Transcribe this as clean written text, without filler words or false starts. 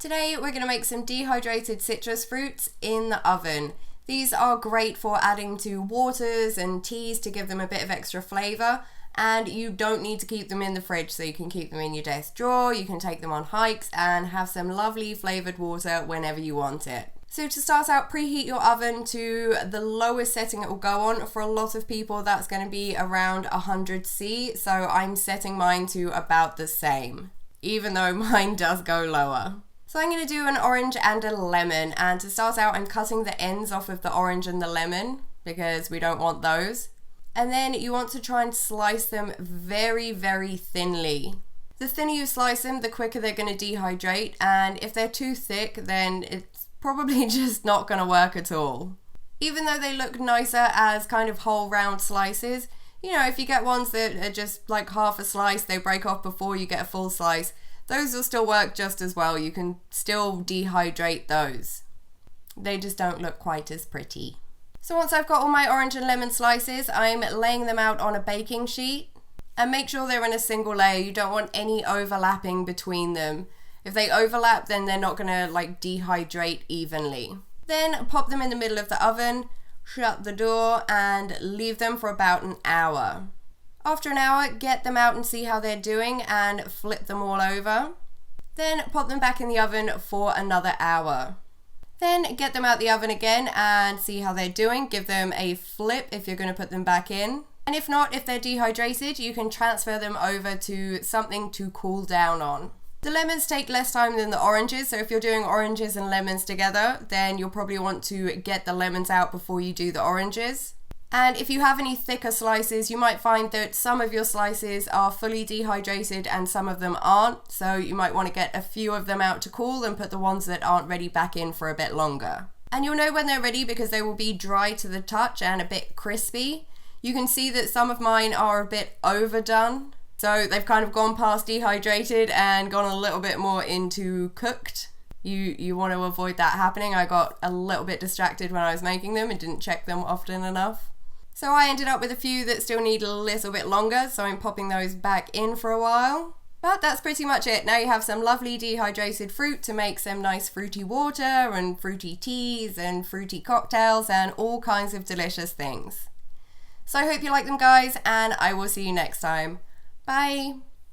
Today we're going to make some dehydrated citrus fruits in the oven. These are great for adding to waters and teas to give them a bit of extra flavour, and you don't need to keep them in the fridge, so you can keep them in your desk drawer, you can take them on hikes and have some lovely flavoured water whenever you want it. So to start out, preheat your oven to the lowest setting it will go on. For a lot of people that's going to be around 100°C, so I'm setting mine to about the same, even though mine does go lower. So I'm going to do an orange and a lemon, and to start out I'm cutting the ends off of the orange and the lemon because we don't want those. And then you want to try and slice them very, very thinly. The thinner you slice them, the quicker they're going to dehydrate, and if they're too thick then it's probably just not going to work at all. Even though they look nicer as kind of whole round slices, you know, if you get ones that are just like half a slice, they break off before you get a full slice, those will still work just as well. You can still dehydrate those. They just don't look quite as pretty. So once I've got all my orange and lemon slices, I'm laying them out on a baking sheet. And make sure they're in a single layer. You don't want any overlapping between them. If they overlap, then they're not gonna like dehydrate evenly. Then pop them in the middle of the oven, shut the door, and leave them for about an hour. After an hour, get them out and see how they're doing and flip them all over. Then pop them back in the oven for another hour. Then get them out the oven again and see how they're doing. Give them a flip if you're going to put them back in. And if not, if they're dehydrated, you can transfer them over to something to cool down on. The lemons take less time than the oranges, so if you're doing oranges and lemons together, then you'll probably want to get the lemons out before you do the oranges. And if you have any thicker slices, you might find that some of your slices are fully dehydrated and some of them aren't. So you might want to get a few of them out to cool and put the ones that aren't ready back in for a bit longer. And you'll know when they're ready because they will be dry to the touch and a bit crispy. You can see that some of mine are a bit overdone. So they've kind of gone past dehydrated and gone a little bit more into cooked. You want to avoid that happening. I got a little bit distracted when I was making them and didn't check them often enough. So I ended up with a few that still need a little bit longer, so I'm popping those back in for a while. But that's pretty much it. Now you have some lovely dehydrated fruit to make some nice fruity water and fruity teas and fruity cocktails and all kinds of delicious things. So I hope you like them, guys, and I will see you next time. Bye!